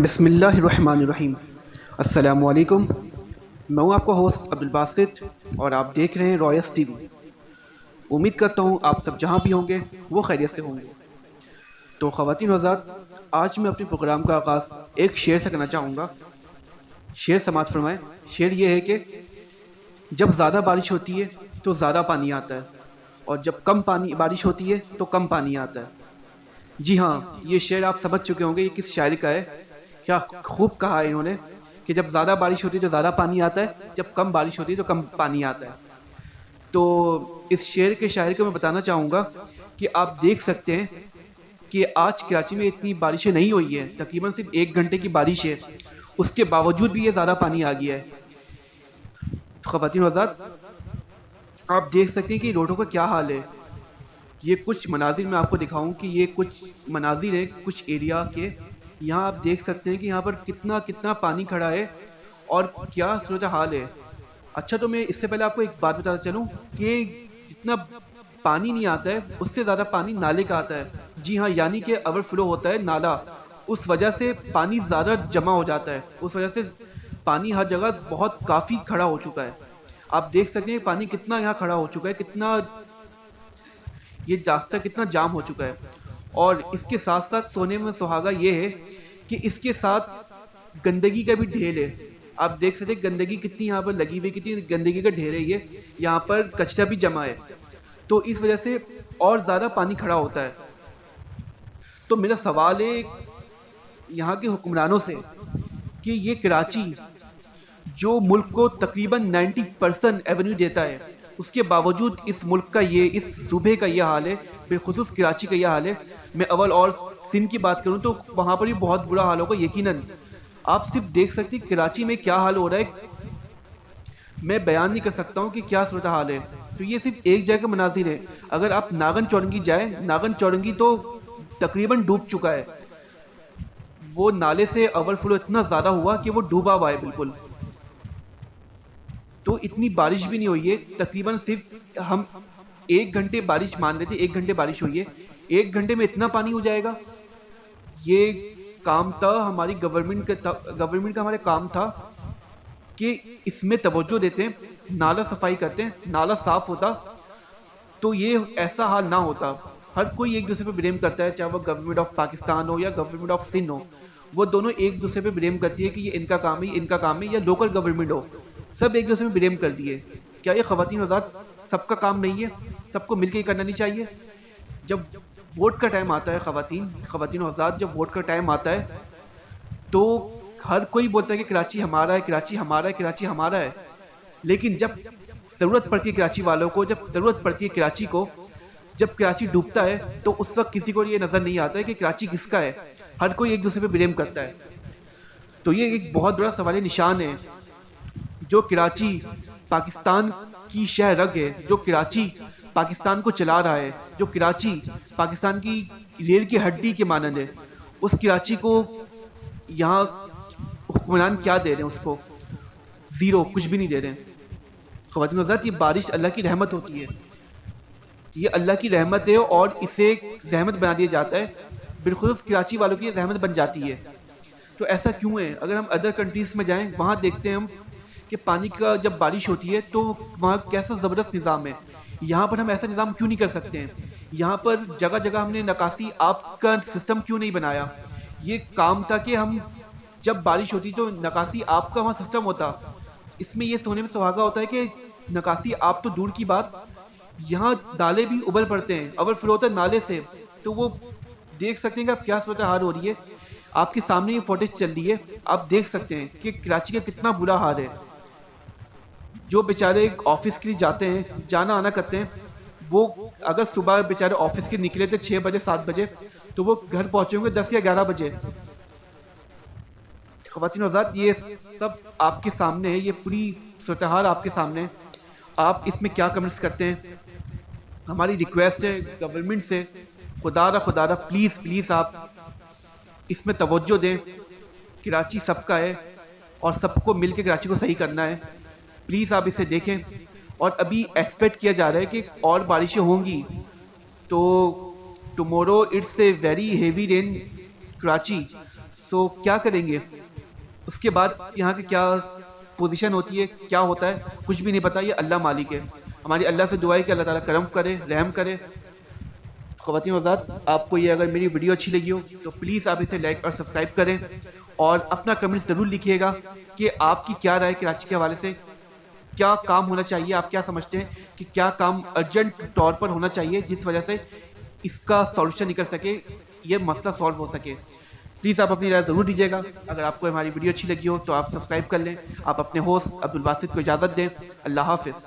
بسم اللہ الرحمن الرحیم۔ السلام علیکم، میں ہوں آپ کا ہوسٹ عبدالباسط اور آپ دیکھ رہے ہیں رائس ٹی وی۔ امید کرتا ہوں آپ سب جہاں بھی ہوں گے وہ خیریت سے ہوں گے۔ تو خواتین و حضرات، آج میں اپنے پروگرام کا آغاز ایک شعر سے کرنا چاہوں گا۔ شعر سماعت فرمائیں۔ شعر یہ ہے کہ جب زیادہ بارش ہوتی ہے تو زیادہ پانی آتا ہے، اور جب کم بارش ہوتی ہے تو کم پانی آتا ہے۔ جی ہاں، یہ شعر آپ سمجھ چکے ہوں گے یہ کس شاعر کا ہے۔ کیا خوب کہا ہے انہوں نے کہ جب زیادہ بارش ہوتی ہے تو زیادہ پانی آتا ہے، جب کم بارش ہوتی ہے تو کم پانی آتا ہے۔ تو اس شعر کے شاعر کو میں بتانا چاہوں گا کہ آپ دیکھ سکتے ہیں کہ آج کراچی میں اتنی بارشیں نہیں ہوئی ہیں، تقریباً صرف 1 گھنٹے کی بارش ہے، اس کے باوجود بھی یہ زیادہ پانی آ گیا ہے۔ خواتین و حضرات، آپ دیکھ سکتے ہیں کہ روڈوں کا کیا حال ہے۔ یہ کچھ مناظر میں آپ کو دکھاؤں کہ یہ کچھ مناظر ہیں کچھ ایریا کے۔ یہاں آپ دیکھ سکتے ہیں کہ یہاں پر کتنا پانی کھڑا ہے اور کیا صورتحال ہے۔ اچھا، تو میں اس سے پہلے آپ کو ایک بات بتانا چلوں کہ جتنا پانی نہیں آتا ہے اس سے زیادہ پانی نالے کا آتا ہے۔ جی ہاں، یعنی کہ اوور فلو ہوتا ہے نالا، اس وجہ سے پانی زیادہ جمع ہو جاتا ہے، اس وجہ سے پانی ہر جگہ بہت کافی کھڑا ہو چکا ہے۔ آپ دیکھ سکتے ہیں پانی کتنا یہاں کھڑا ہو چکا ہے، کتنا یہ راستہ کتنا جام ہو چکا ہے۔ اور اس کے ساتھ ساتھ سونے میں سہاگا یہ ہے کہ اس کے ساتھ گندگی کا بھی ڈھیر ہے۔ آپ دیکھ سکتے ہیں گندگی کتنی یہاں پر لگی ہوئی، کتنی گندگی کا ڈھیر ہے، یہ یہاں پر کچرا بھی جمع ہے، تو اس وجہ سے اور زیادہ پانی کھڑا ہوتا ہے۔ تو میرا سوال ہے یہاں کے حکمرانوں سے کہ یہ کراچی جو ملک کو تقریباً 90% ایونیو دیتا ہے، اس کے باوجود اس ملک کا اس صوبے کا یہ حال ہے، بالخصوص کراچی کا یہ حال ہے۔ میں اول اور سندھ کی بات کروں تو وہاں پر بھی بہت برا حال ہوگا یقیناً۔ آپ صرف دیکھ سکتے ہیں کراچی میں کیا حال ہو رہا ہے، میں بیان نہیں کر سکتا ہوں کہ کیا صورتحال ہے۔ تو یہ صرف ایک جگہ کا مناظر ہے۔ اگر آپ ناگن چورنگی جائیں، ناگن چورنگی تو تقریباً ڈوب چکا ہے، وہ نالے سے اوور فلو اتنا زیادہ ہوا کہ وہ ڈوبا ہوا ہے بالکل۔ تو اتنی بارش بھی نہیں ہوئی ہے، تقریباً صرف ہم 1 گھنٹے بارش مان لیتے، 1 گھنٹے بارش ہوئی ہے، 1 گھنٹے میں اتنا پانی ہو جائے گا؟ یہ کام تھا ہماری گورنمنٹ کا ہمارا کام تھا کہ اس میں توجہ دیتے ہیں، نالا صفائی کرتے ہیں، نالا صاف ہوتا تو یہ ایسا حال نہ ہوتا۔ ہر کوئی ایک دوسرے پہ بلیم کرتا ہے، چاہے وہ گورنمنٹ آف پاکستان ہو یا گورنمنٹ آف سندھ ہو، وہ دونوں ایک دوسرے پہ بلیم کرتی ہے کہ یہ ان کا کام ہے، ان کا کام ہے، یا لوکل گورنمنٹ ہو، سب ایک دوسرے پہ بلیم کر دیے۔ کیا یہ خواتین آزاد سب کا کام نہیں ہے؟ سب کو مل کے ہی کرنا نہیں چاہیے؟ جب ووٹ کا ٹائم آتا ہے خواتین آزاد، جب ووٹ کا ٹائم آتا ہے تو ہر کوئی بولتا ہے کہ کراچی ہمارا ہے، کراچی ہمارا ہے، کراچی ہمارا ہے، لیکن جب ضرورت پڑتی ہے کراچی والوں کو، جب ضرورت پڑتی ہے کراچی کو، جب کراچی ڈوبتا ہے تو اس وقت کسی کو یہ نظر نہیں آتا ہے کہ کراچی کس کا ہے، ہر کوئی ایک دوسرے پہ بلیم کرتا ہے۔ تو یہ ایک بہت بڑا سوال نشان ہے۔ جو کراچی پاکستان کی شہ رگ ہے، جو کراچی پاکستان کو چلا رہا ہے، جو کراچی پاکستان کی ریڑھ کی ہڈی کے مانند ہے، اس کراچی کو یہاں حکمران کیا دے رہے ہیں؟ اس کو زیرو، کچھ بھی نہیں دے رہے ہیں۔ خواتین حضرات، یہ بارش اللہ کی رحمت ہوتی ہے، یہ اللہ کی رحمت ہے اور اسے زحمت بنا دیا جاتا ہے، بالخصوص کراچی والوں کی یہ زحمت بن جاتی ہے۔ تو ایسا کیوں ہے؟ اگر ہم ادر کنٹریز میں جائیں، وہاں دیکھتے ہیں ہم کہ پانی کا جب بارش ہوتی ہے تو وہاں کیسا زبردست نظام ہے۔ یہاں پر ہم ایسا نظام کیوں نہیں کر سکتے ہیں؟ یہاں پر جگہ جگہ ہم نے نکاسی آب کا سسٹم کیوں نہیں بنایا؟ یہ کام تھا کہ ہم جب بارش ہوتی تو نکاسی آب کا وہاں سسٹم ہوتا۔ اس میں یہ سونے میں سہاگا ہوتا ہے کہ نکاسی آب تو دور کی بات، یہاں نالے بھی ابل پڑتے ہیں، اوور فلو ہوتا ہے نالے سے، تو وہ دیکھ سکتے ہیں کہ اب کیا صورتحال ہو رہی ہے۔ آپ کے سامنے یہ فوٹیج چل رہی ہے، آپ دیکھ سکتے ہیں کہ کراچی کا کتنا برا حال ہے۔ جو بیچارے آفس کے لیے جاتے ہیں، جانا آنا کرتے ہیں، وہ اگر صبح بیچارے آفس کے نکلے تھے 6 بجے 7 بجے تو وہ گھر پہنچے ہوں گے 10 یا 11 بجے۔ خواتین حضرات، یہ سب آپ کے سامنے ہے، یہ پوری صورتحال آپ کے سامنے ہے۔ آپ اس میں کیا کمنٹس کرتے ہیں؟ ہماری ریکویسٹ ہے گورنمنٹ سے، خدا را پلیز پلیز آپ اس میں توجہ دیں۔ کراچی سب کا ہے اور سب کو مل کے کراچی کو صحیح کرنا ہے، پلیز آپ اسے دیکھیں۔ اور ابھی ایکسپیکٹ کیا جا رہا ہے کہ اور بارشیں ہوں گی، تو tomorrow it's a very heavy rain Karachi. So کیا کریں گے اس کے بعد, یہاں کی کیا پوزیشن ہوتی ہے, کیا ہوتا ہے, کچھ بھی نہیں پتا. یہ اللہ مالک ہے. ہماری اللہ سے دعا ہے کہ اللہ تعالیٰ کرم کرے, رحم کرے. خواتین و حضرات, آپ کو یہ اگر میری ویڈیو اچھی لگی ہو تو پلیز آپ اسے لائک اور سبسکرائب کریں, اور اپنا کمنٹ ضرور لکھیے گا کہ آپ کی کیا رائے کراچی کے حوالے سے, کیا کام ہونا چاہیے, آپ کیا سمجھتے ہیں کہ کیا کام ارجنٹ طور پر ہونا چاہیے جس وجہ سے اس کا سولوشن نکل سکے, یہ مسئلہ سالو ہو سکے. پلیز آپ اپنی رائے ضرور دیجیے گا. اگر آپ کو ہماری ویڈیو اچھی لگی ہو تو آپ سبسکرائب کر لیں. آپ اپنے ہوسٹ عبد الباسط کو اجازت دیں. اللہ حافظ.